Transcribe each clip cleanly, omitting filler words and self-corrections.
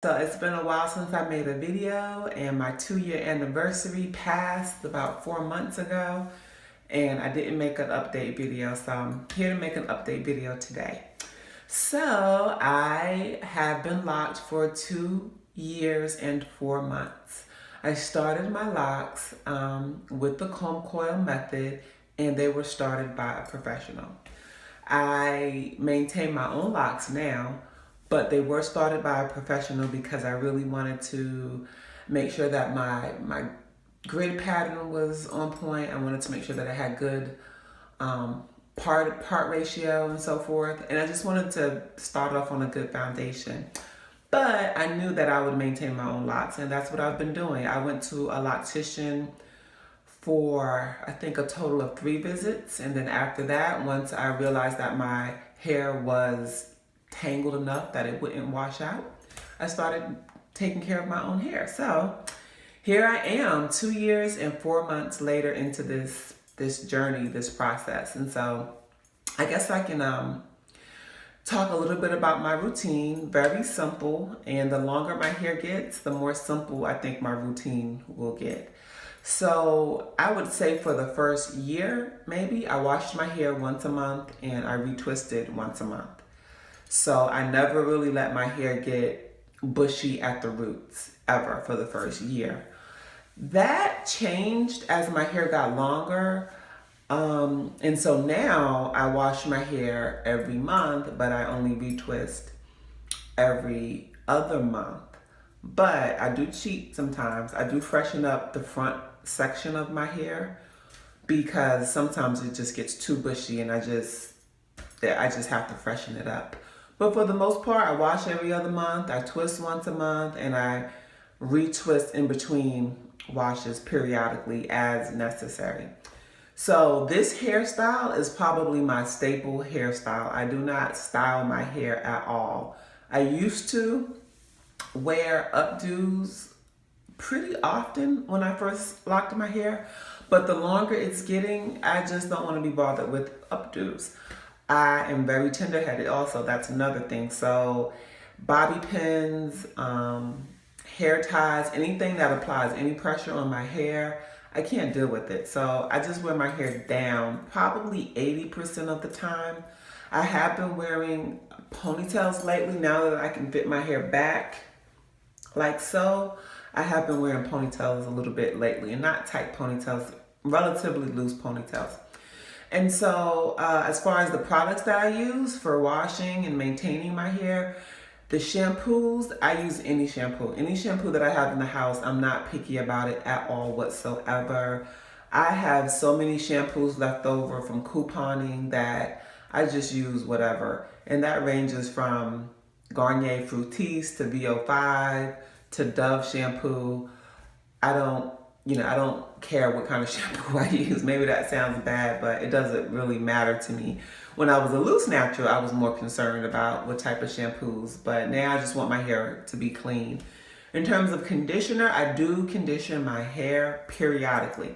So it's been a while since I made a video, and my 2-year anniversary passed about 4 months ago, and I didn't make an update video, so I'm here to make an update video today. So I have been locked for 2 years and 4 months. I started my locks with the comb coil method, and they were started by a professional. I maintain my own locks now, but they were started by a professional because I really wanted to make sure that my grid pattern was on point. I wanted to make sure that I had good part ratio and so forth. And I just wanted to start off on a good foundation. But I knew that I would maintain my own locks, and that's what I've been doing. I went to a loctician for I think a total of 3 visits, and then after that, once I realized that my hair was tangled enough that it wouldn't wash out, I started taking care of my own hair. So here I am 2 years and 4 months later into this journey, this process. And so I guess I can talk a little bit about my routine. Very simple, and the longer my hair gets, the more simple I think my routine will get. So I would say for the first year, maybe, I washed my hair once a month and I retwisted once a month. So I never really let my hair get bushy at the roots ever for the first year. That changed as my hair got longer. And so now I wash my hair every month, but I only retwist every other month. But I do cheat sometimes. I do freshen up the front section of my hair because sometimes it just gets too bushy and I just have to freshen it up. But for the most part, I wash every other month, I twist once a month, and I retwist in between washes periodically as necessary. So this hairstyle is probably my staple hairstyle. I do not style my hair at all. I used to wear updos pretty often when I first locked my hair, but the longer it's getting, I just don't want to be bothered with updos. I am very tender-headed also, that's another thing. So bobby pins, hair ties, anything that applies any pressure on my hair, I can't deal with it. So I just wear my hair down probably 80% of the time. I have been wearing ponytails lately now that I can fit my hair back like so. I have been wearing ponytails a little bit lately, and not tight ponytails, relatively loose ponytails. And so as far as the products that I use for washing and maintaining my hair, the shampoos, I use any shampoo. Any shampoo that I have in the house, I'm not picky about it at all whatsoever. I have so many shampoos left over from couponing that I just use whatever. And that ranges from Garnier Fructis to VO5 to Dove shampoo. I don't care what kind of shampoo I use. Maybe that sounds bad, but it doesn't really matter to me. When I was a loose natural, I was more concerned about what type of shampoos, but now I just want my hair to be clean. In terms of conditioner, I do condition my hair periodically.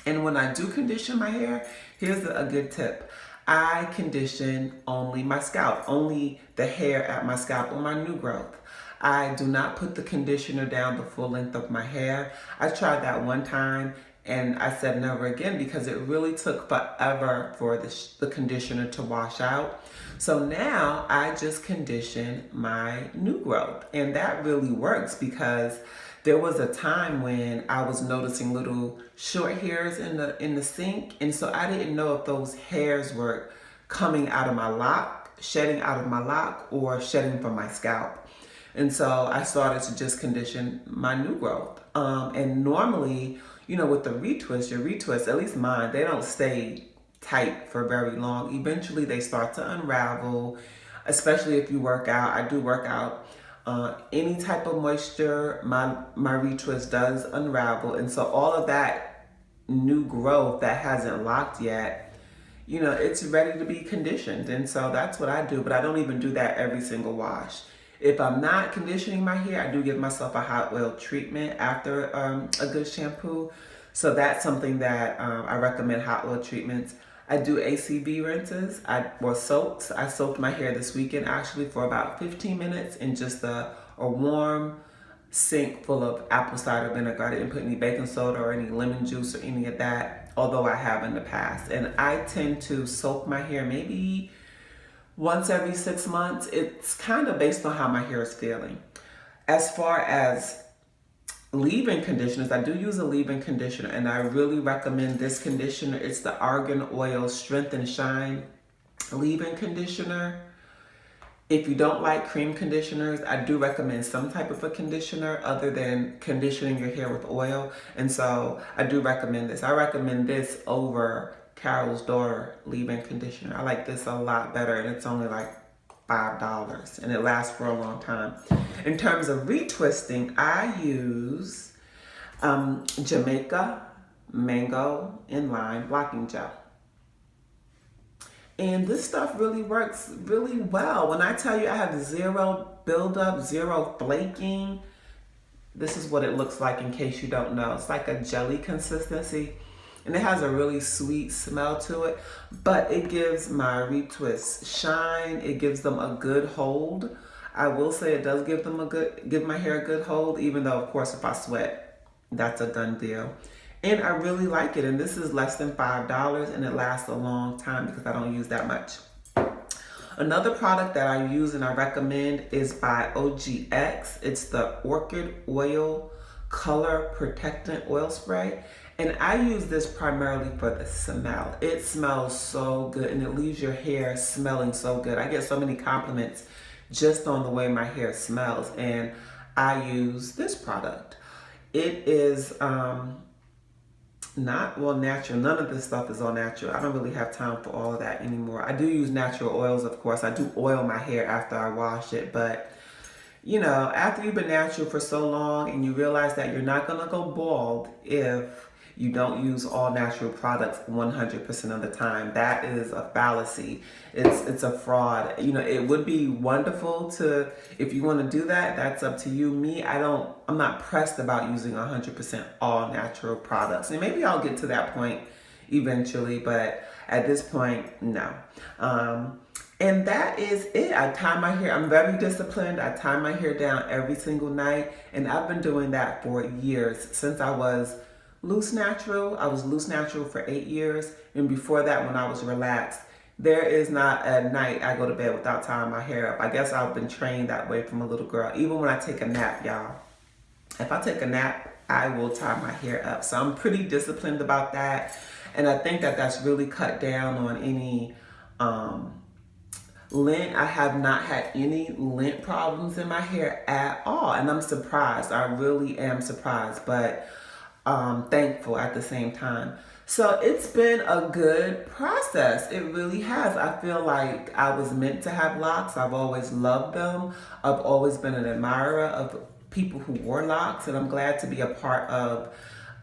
And when I do condition my hair, here's a good tip. I condition only my scalp, only the hair at my scalp or my new growth. I do not put the conditioner down the full length of my hair. I tried that one time and I said never again because it really took forever for the conditioner to wash out. So now I just condition my new growth, and that really works because there was a time when I was noticing little short hairs in the sink, and so I didn't know if those hairs were coming out of my lock, shedding out of my lock, or shedding from my scalp. And so I started to just condition my new growth. And normally, with the retwist, your retwist, at least mine, they don't stay tight for very long. Eventually they start to unravel, especially if you work out. I do work out. Any type of moisture, my retwist does unravel. And so all of that new growth that hasn't locked yet, it's ready to be conditioned. And so that's what I do, but I don't even do that every single wash. If I'm not conditioning my hair, I do give myself a hot oil treatment after a good shampoo. So that's something that I recommend, hot oil treatments. I do ACV rinses or soaks. I soaked my hair this weekend actually for about 15 minutes in just the a warm sink full of apple cider vinegar. I didn't put any baking soda or any lemon juice or any of that, although I have in the past. And I tend to soak my hair maybe once every 6 months. It's kind of based on how my hair is feeling. As far as leave-in conditioners, I do use a leave-in conditioner, and I really recommend this conditioner. It's the Argan Oil Strength and Shine leave-in conditioner. If you don't like cream conditioners, I do recommend some type of a conditioner other than conditioning your hair with oil. And so I do recommend this. I recommend this over Carol's Daughter leave-in conditioner. I like this a lot better, and it's only like $5 and it lasts for a long time. In terms of retwisting, I use Jamaica Mango and Lime Blocking Gel. And this stuff really works really well. When I tell you I have zero buildup, zero flaking, this is what it looks like in case you don't know. It's like a jelly consistency, and it has a really sweet smell to it, but it gives my retwists shine. It gives them a good hold. I will say it does give my hair a good hold, even though of course if I sweat, that's a done deal. And I really like it, and this is less than $5, and it lasts a long time because I don't use that much. Another product that I use and I recommend is by OGX. It's the Orchid Oil Color Protectant Oil Spray. And I use this primarily for the smell. It smells so good, and it leaves your hair smelling so good. I get so many compliments just on the way my hair smells, and I use this product. It is not all natural. None of this stuff is all natural. I don't really have time for all of that anymore. I do use natural oils, of course. I do oil my hair after I wash it, but you know, after you've been natural for so long and you realize that you're not gonna go bald if you don't use all natural products 100% of the time. That is a fallacy. It's a fraud. You know, it would be wonderful to, if you want to do that, that's up to you. Me, I'm not pressed about using 100% all natural products. And maybe I'll get to that point eventually, but at this point, no. And that is it. I tie my hair. I'm very disciplined. I tie my hair down every single night, and I've been doing that for years, since I was loose natural. I was loose natural for 8 years, and before that, when I was relaxed, there is not a night I go to bed without tying my hair up. I guess I've been trained that way from a little girl. Even when I take a nap, y'all. If I take a nap, I will tie my hair up. So I'm pretty disciplined about that, and I think that that's really cut down on any lint. I have not had any lint problems in my hair at all, and I'm surprised. I really am surprised, but thankful at the same time. So it's been a good process. It really has. I feel like I was meant to have locks. I've always loved them. I've always been an admirer of people who wore locks, and I'm glad to be a part of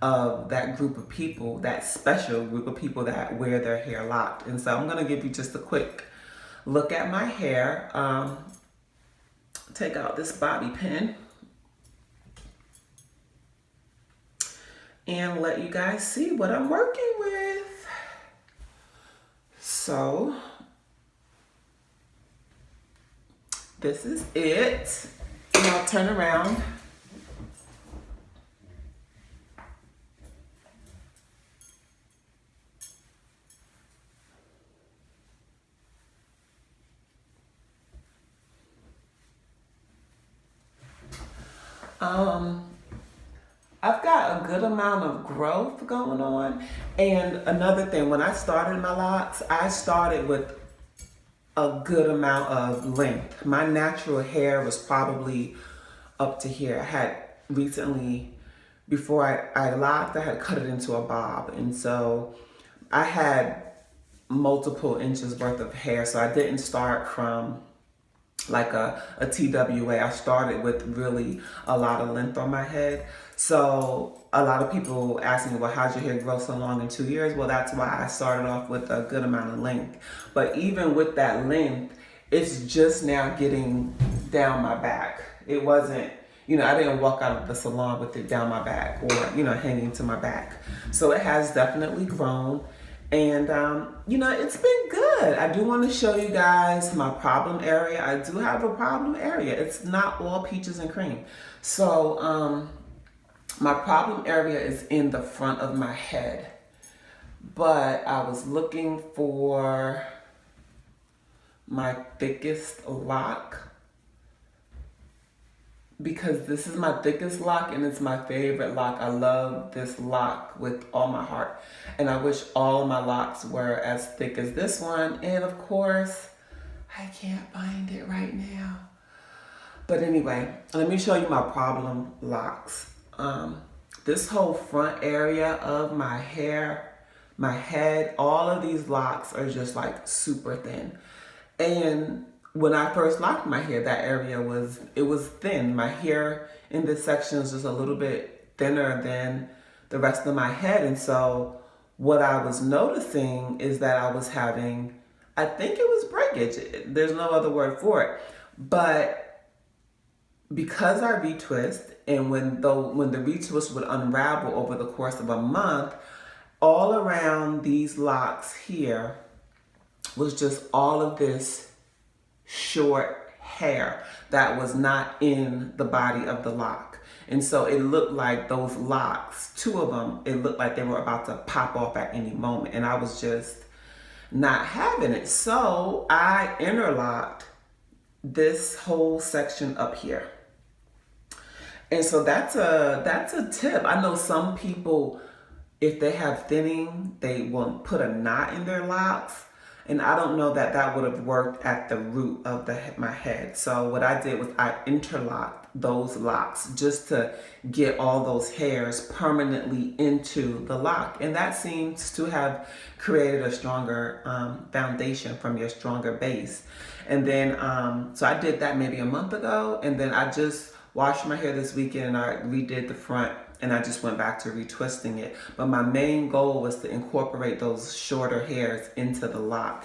that group of people, that special group of people that wear their hair locked. And so I'm gonna give you just a quick look at my hair. Take out this bobby pin and let you guys see what I'm working with. So this is it. And I'll turn around. I've got a good amount of growth going on. And another thing, when I started my locks, I started with a good amount of length. My natural hair was probably up to here. I had recently, before I locked, I had cut it into a bob. And so I had multiple inches worth of hair. So I didn't start from like a TWA. I started with really a lot of length on my head. So a lot of people ask me, well, how'd your hair grow so long in 2 years? Well, that's why I started off with a good amount of length. But even with that length, it's just now getting down my back. It wasn't, you know, I didn't walk out of the salon with it down my back or, you know, hanging to my back. So it has definitely grown. And, it's been good. I do want to show you guys my problem area. I do have a problem area. It's not all peaches and cream. So, my problem area is in the front of my head. But I was looking for my thickest lock because this is my thickest lock and it's my favorite lock. I love this lock with all my heart. And I wish all my locks were as thick as this one. And of course, I can't find it right now. But anyway, let me show you my problem locks. This whole front area of my hair, my head, all of these locks are just like super thin. And when I first locked my hair, that area was thin. My hair in this section is just a little bit thinner than the rest of my head. And so what I was noticing is that I was having, I think it was breakage. There's no other word for it. But because I retwist, and when the retwist would unravel over the course of a month, all around these locks here was just all of this short hair that was not in the body of the lock. And so it looked like those locks, two of them, it looked like they were about to pop off at any moment. And I was just not having it. So I interlocked this whole section up here. And so that's a tip. I know some people, if they have thinning, they will put a knot in their locks. And I don't know that that would have worked at the root of my head. So what I did was I interlocked those locks just to get all those hairs permanently into the lock. And that seems to have created a stronger foundation from your stronger base. And then, so I did that maybe a month ago. And then I just washed my hair this weekend and I redid the front. And I just went back to retwisting it. But my main goal was to incorporate those shorter hairs into the lock.